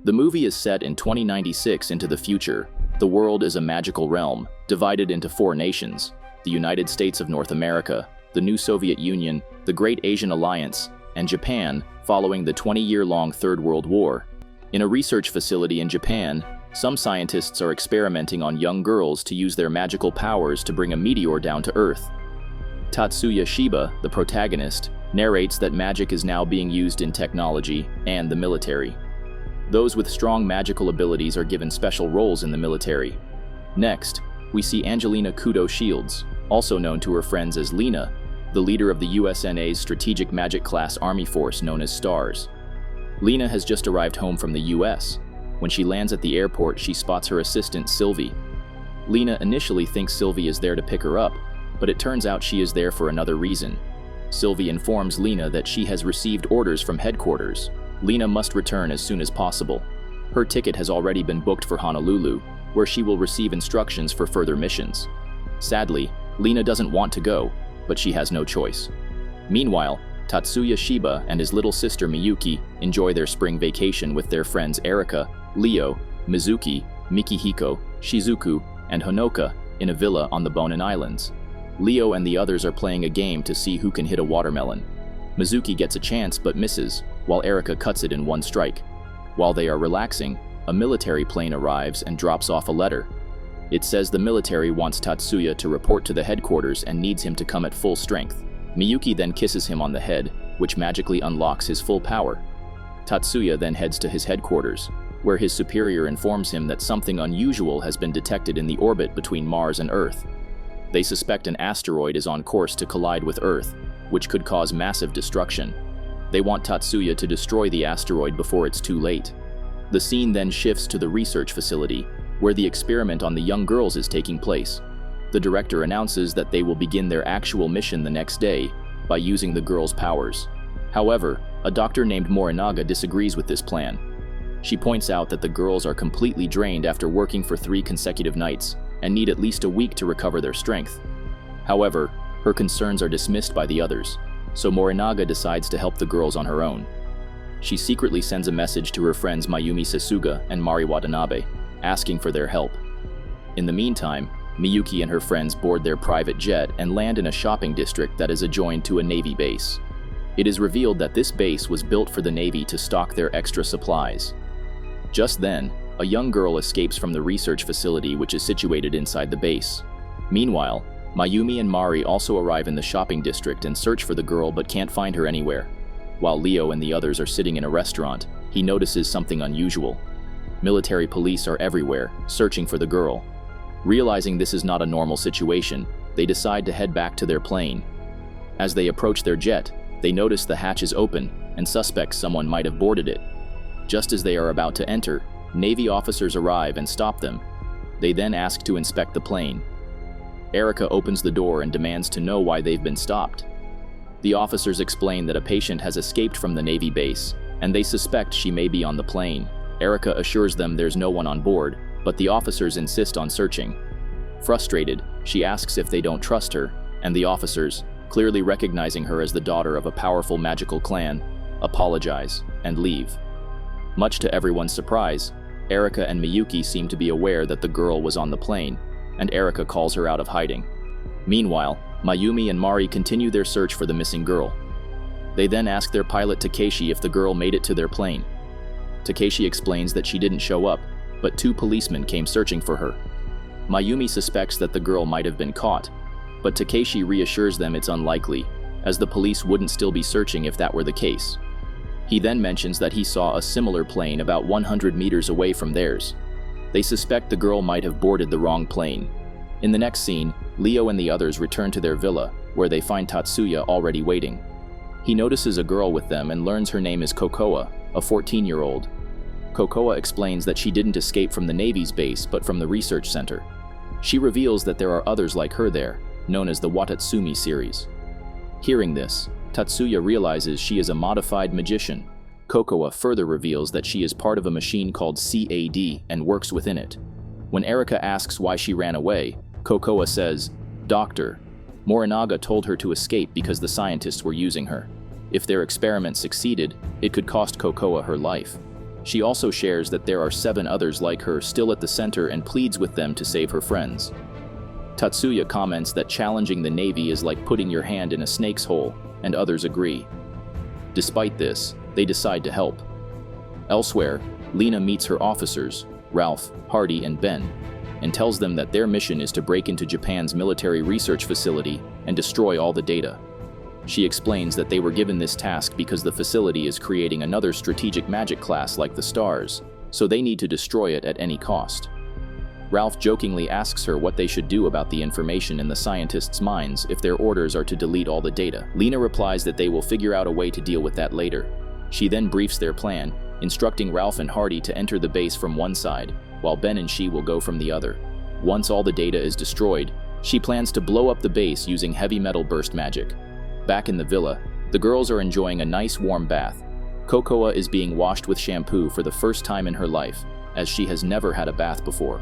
The movie is set in 2096 into the future. The world is a magical realm, divided into 4 nations: the United States of North America, the new Soviet Union, the Great Asian Alliance, and Japan, following the 20-year-long Third World War. In a research facility in Japan, some scientists are experimenting on young girls to use their magical powers to bring a meteor down to Earth. Tatsuya Shiba, the protagonist, narrates that magic is now being used in technology and the military. Those with strong magical abilities are given special roles in the military. Next, we see Angelina Kudo Shields, also known to her friends as Lena, the leader of the USNA's Strategic Magic Class Army Force known as STARS. Lena has just arrived home from the US. When she lands at the airport, she spots her assistant Sylvie. Lena initially thinks Sylvie is there to pick her up, but it turns out she is there for another reason. Sylvie informs Lena that she has received orders from headquarters. Lena must return as soon as possible. Her ticket has already been booked for Honolulu, where she will receive instructions for further missions. Sadly, Lena doesn't want to go, but she has no choice. Meanwhile, Tatsuya Shiba and his little sister Miyuki enjoy their spring vacation with their friends Erika, Leo, Mizuki, Mikihiko, Shizuku, and Honoka in a villa on the Bonin Islands. Leo and the others are playing a game to see who can hit a watermelon. Mizuki gets a chance but misses, while Erika cuts it in one strike. While they are relaxing, a military plane arrives and drops off a letter. It says the military wants Tatsuya to report to the headquarters and needs him to come at full strength. Miyuki then kisses him on the head, which magically unlocks his full power. Tatsuya then heads to his headquarters, where his superior informs him that something unusual has been detected in the orbit between Mars and Earth. They suspect an asteroid is on course to collide with Earth, which could cause massive destruction. They want Tatsuya to destroy the asteroid before it's too late. The scene then shifts to the research facility, where the experiment on the young girls is taking place. The director announces that they will begin their actual mission the next day by using the girls' powers. However, a doctor named Morinaga disagrees with this plan. She points out that the girls are completely drained after working for 3 consecutive nights and need at least a week to recover their strength. However, her concerns are dismissed by the others, so Morinaga decides to help the girls on her own. She secretly sends a message to her friends Mayumi Sasuga and Mari Watanabe, asking for their help. In the meantime, Miyuki and her friends board their private jet and land in a shopping district that is adjoined to a Navy base. It is revealed that this base was built for the Navy to stock their extra supplies. Just then, a young girl escapes from the research facility which is situated inside the base. Meanwhile, Mayumi and Mari also arrive in the shopping district and search for the girl but can't find her anywhere. While Leo and the others are sitting in a restaurant, he notices something unusual. Military police are everywhere, searching for the girl. Realizing this is not a normal situation, they decide to head back to their plane. As they approach their jet, they notice the hatch is open and suspect someone might have boarded it. Just as they are about to enter, Navy officers arrive and stop them. They then ask to inspect the plane. Erika opens the door and demands to know why they've been stopped. The officers explain that a patient has escaped from the Navy base, and they suspect she may be on the plane. Erika assures them there's no one on board, but the officers insist on searching. Frustrated, she asks if they don't trust her, and the officers, clearly recognizing her as the daughter of a powerful magical clan, apologize and leave. Much to everyone's surprise, Erika and Miyuki seem to be aware that the girl was on the plane, and Erika calls her out of hiding. Meanwhile, Mayumi and Mari continue their search for the missing girl. They then ask their pilot Takeshi if the girl made it to their plane. Takeshi explains that she didn't show up, but 2 policemen came searching for her. Mayumi suspects that the girl might have been caught, but Takeshi reassures them it's unlikely, as the police wouldn't still be searching if that were the case. He then mentions that he saw a similar plane about 100 meters away from theirs. They suspect the girl might have boarded the wrong plane. In the next scene, Leo and the others return to their villa, where they find Tatsuya already waiting. He notices a girl with them and learns her name is Kokoa, a 14-year-old. Kokoa explains that she didn't escape from the Navy's base but from the research center. She reveals that there are others like her there, known as the Watatsumi series. Hearing this, Tatsuya realizes she is a modified magician. Kokoa further reveals that she is part of a machine called CAD and works within it. When Erika asks why she ran away, Kokoa says, "Doctor, Morinaga told her to escape because the scientists were using her. If their experiment succeeded, it could cost Kokoa her life. She also shares that there are 7 others like her still at the center and pleads with them to save her friends. Tatsuya comments that challenging the Navy is like putting your hand in a snake's hole, and others agree. Despite this, they decide to help. Elsewhere, Lena meets her officers, Ralph, Hardy, and Ben, and tells them that their mission is to break into Japan's military research facility and destroy all the data. She explains that they were given this task because the facility is creating another strategic magic class like the Stars, so they need to destroy it at any cost. Ralph jokingly asks her what they should do about the information in the scientists' minds if their orders are to delete all the data. Lena replies that they will figure out a way to deal with that later. She then briefs their plan, instructing Ralph and Hardy to enter the base from one side, while Ben and she will go from the other. Once all the data is destroyed, she plans to blow up the base using heavy metal burst magic. Back in the villa, the girls are enjoying a nice warm bath. Kokoa is being washed with shampoo for the first time in her life, as she has never had a bath before.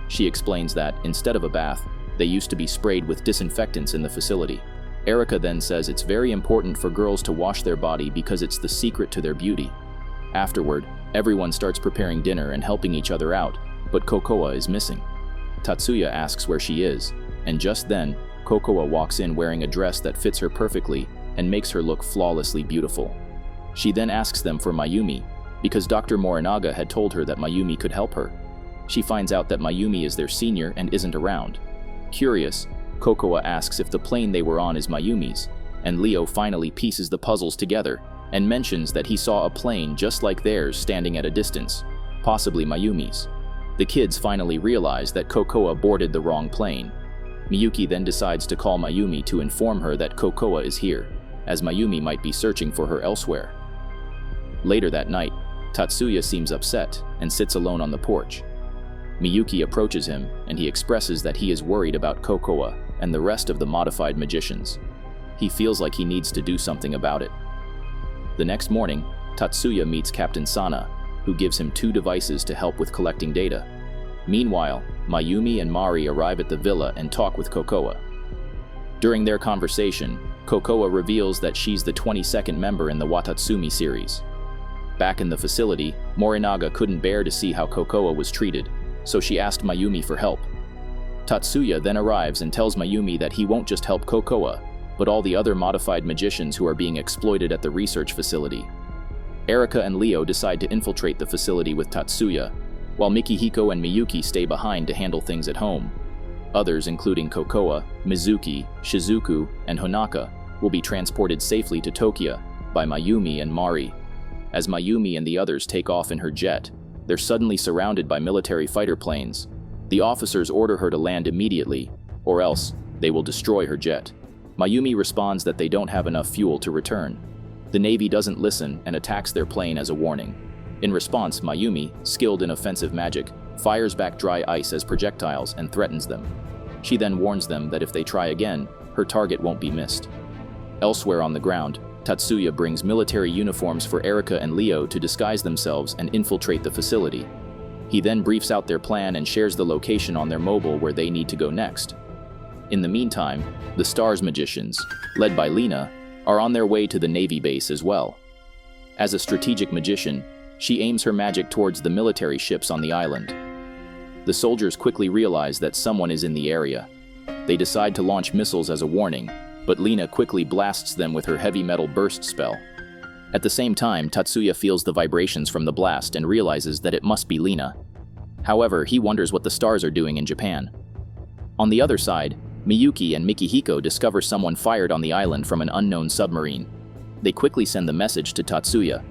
She explains that, instead of a bath, they used to be sprayed with disinfectants in the facility. Erica then says it's very important for girls to wash their body because it's the secret to their beauty. Afterward, everyone starts preparing dinner and helping each other out, but Kokoa is missing. Tatsuya asks where she is, and just then, Kokoa walks in wearing a dress that fits her perfectly and makes her look flawlessly beautiful. She then asks them for Mayumi, because Dr. Morinaga had told her that Mayumi could help her. She finds out that Mayumi is their senior and isn't around. Curious, Kokoa asks if the plane they were on is Mayumi's, and Leo finally pieces the puzzles together and mentions that he saw a plane just like theirs standing at a distance, possibly Mayumi's. The kids finally realize that Kokoa boarded the wrong plane. Miyuki then decides to call Mayumi to inform her that Kokoa is here, as Mayumi might be searching for her elsewhere. Later that night, Tatsuya seems upset and sits alone on the porch. Miyuki approaches him, and he expresses that he is worried about Kokoa and the rest of the modified magicians. He feels like he needs to do something about it. The next morning, Tatsuya meets Captain Sana, who gives him 2 devices to help with collecting data. Meanwhile, Mayumi and Mari arrive at the villa and talk with Kokoa. During their conversation, Kokoa reveals that she's the 22nd member in the Watatsumi series. Back in the facility, Morinaga couldn't bear to see how Kokoa was treated, so she asked Mayumi for help. Tatsuya then arrives and tells Mayumi that he won't just help Kokoa, but all the other modified magicians who are being exploited at the research facility. Erica and Leo decide to infiltrate the facility with Tatsuya, while Mikihiko and Miyuki stay behind to handle things at home. Others, including Kokoa, Mizuki, Shizuku, and Honaka, will be transported safely to Tokyo by Mayumi and Mari. As Mayumi and the others take off in her jet, they're suddenly surrounded by military fighter planes. The officers order her to land immediately, or else they will destroy her jet. Mayumi responds that they don't have enough fuel to return. The Navy doesn't listen and attacks their plane as a warning. In response, Mayumi, skilled in offensive magic, fires back dry ice as projectiles and threatens them. She then warns them that if they try again, her target won't be missed. Elsewhere on the ground, Tatsuya brings military uniforms for Erica and Leo to disguise themselves and infiltrate the facility. He then briefs out their plan and shares the location on their mobile where they need to go next. In the meantime, the Stars magicians, led by Lena, are on their way to the Navy base as well. As a strategic magician, she aims her magic towards the military ships on the island. The soldiers quickly realize that someone is in the area. They decide to launch missiles as a warning, but Lena quickly blasts them with her heavy metal burst spell. At the same time, Tatsuya feels the vibrations from the blast and realizes that it must be Lena. However, he wonders what the Stars are doing in Japan. On the other side, Miyuki and Mikihiko discover someone fired on the island from an unknown submarine. They quickly send the message to Tatsuya.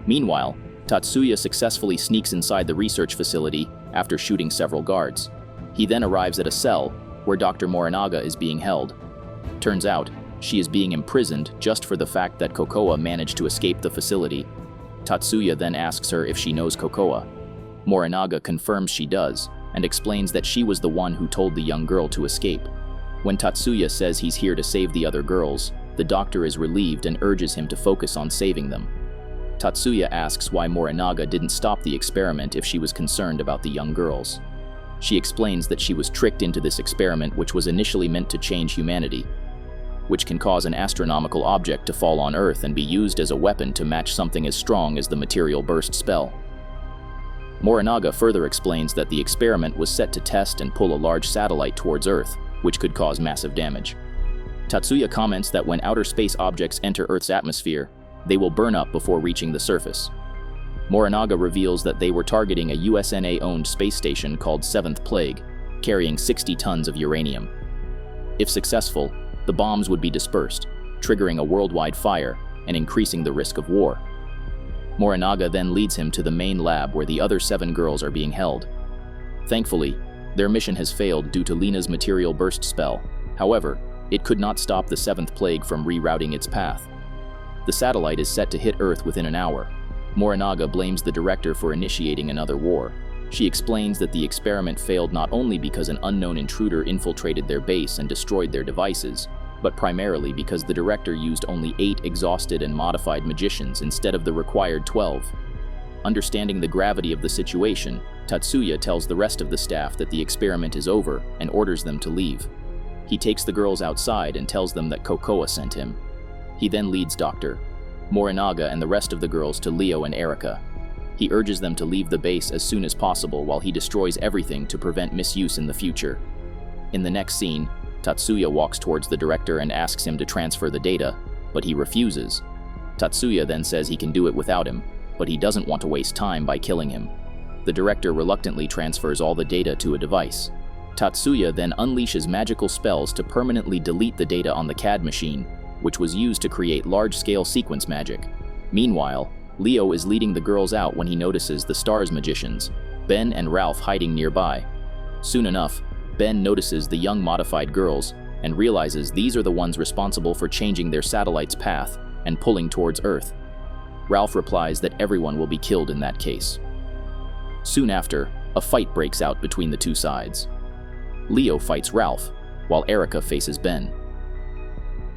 Meanwhile, Tatsuya successfully sneaks inside the research facility after shooting several guards. He then arrives at a cell where Dr. Morinaga is being held. Turns out, she is being imprisoned just for the fact that Kokoa managed to escape the facility. Tatsuya then asks her if she knows Kokoa. Morinaga confirms she does, and explains that she was the one who told the young girl to escape. When Tatsuya says he's here to save the other girls, the doctor is relieved and urges him to focus on saving them. Tatsuya asks why Morinaga didn't stop the experiment if she was concerned about the young girls. She explains that she was tricked into this experiment, which was initially meant to change humanity, which can cause an astronomical object to fall on Earth and be used as a weapon to match something as strong as the material burst spell. Morinaga further explains that the experiment was set to test and pull a large satellite towards Earth, which could cause massive damage. Tatsuya comments that when outer space objects enter Earth's atmosphere, they will burn up before reaching the surface. Morinaga reveals that they were targeting a USNA-owned space station called Seventh Plague, carrying 60 tons of uranium. If successful, the bombs would be dispersed, triggering a worldwide fire and increasing the risk of war. Morinaga then leads him to the main lab where the other 7 girls are being held. Thankfully, their mission has failed due to Lena's material burst spell. However, it could not stop the Seventh Plague from rerouting its path. The satellite is set to hit Earth within an hour. Morinaga blames the director for initiating another war. She explains that the experiment failed not only because an unknown intruder infiltrated their base and destroyed their devices, but primarily because the director used only 8 exhausted and modified magicians instead of the required 12. Understanding the gravity of the situation, Tatsuya tells the rest of the staff that the experiment is over and orders them to leave. He takes the girls outside and tells them that Kokoa sent him. He then leads Dr. Morinaga and the rest of the girls to Leo and Erika. He urges them to leave the base as soon as possible while he destroys everything to prevent misuse in the future. In the next scene, Tatsuya walks towards the director and asks him to transfer the data, but he refuses. Tatsuya then says he can do it without him, but he doesn't want to waste time by killing him. The director reluctantly transfers all the data to a device. Tatsuya then unleashes magical spells to permanently delete the data on the CAD machine, which was used to create large-scale sequence magic. Meanwhile, Leo is leading the girls out when he notices the Stars magicians, Ben and Ralph, hiding nearby. Soon enough, Ben notices the young modified girls and realizes these are the ones responsible for changing their satellite's path and pulling towards Earth. Ralph replies that everyone will be killed in that case. Soon after, a fight breaks out between the two sides. Leo fights Ralph, while Erika faces Ben.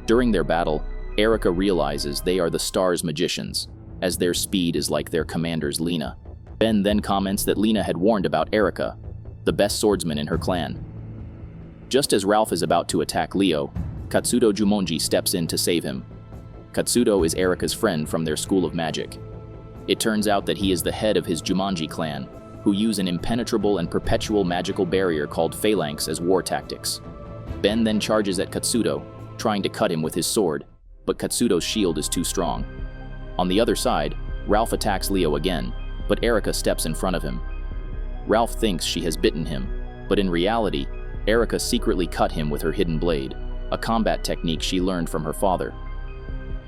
During their battle, Erika realizes they are the Stars magicians, as their speed is like their commander's Lena. Ben then comments that Lena had warned about Erika, the best swordsman in her clan. Just as Ralph is about to attack Leo, Katsudo Jumonji steps in to save him. Katsudo is Erika's friend from their school of magic. It turns out that he is the head of his Jumonji clan, who use an impenetrable and perpetual magical barrier called phalanx as war tactics. Ben then charges at Katsudo, trying to cut him with his sword, but Katsudo's shield is too strong. On the other side, Ralph attacks Leo again, but Erika steps in front of him. Ralph thinks she has bitten him, but in reality, Erika secretly cut him with her hidden blade, a combat technique she learned from her father.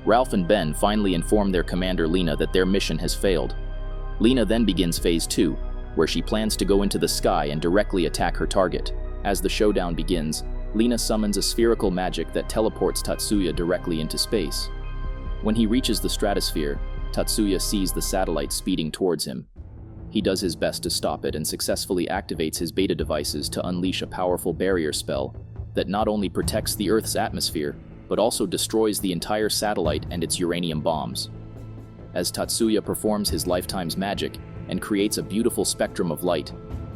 Ralph and Ben finally inform their commander Lena that their mission has failed. Lena then begins Phase 2, where she plans to go into the sky and directly attack her target. As the showdown begins, Lena summons a spherical magic that teleports Tatsuya directly into space. When he reaches the stratosphere, Tatsuya sees the satellite speeding towards him. He does his best to stop it and successfully activates his beta devices to unleash a powerful barrier spell that not only protects the Earth's atmosphere, but also destroys the entire satellite and its uranium bombs. As Tatsuya performs his lifetime's magic and creates a beautiful spectrum of light,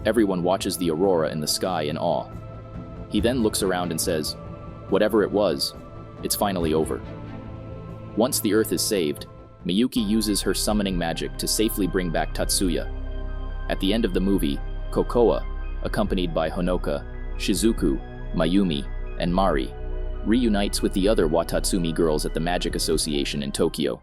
everyone watches the aurora in the sky in awe. He then looks around and says, "Whatever it was, it's finally over." Once the Earth is saved, Miyuki uses her summoning magic to safely bring back Tatsuya. At the end of the movie, Kokoa, accompanied by Honoka, Shizuku, Mayumi, and Mari, reunites with the other Watatsumi girls at the Magic Association in Tokyo.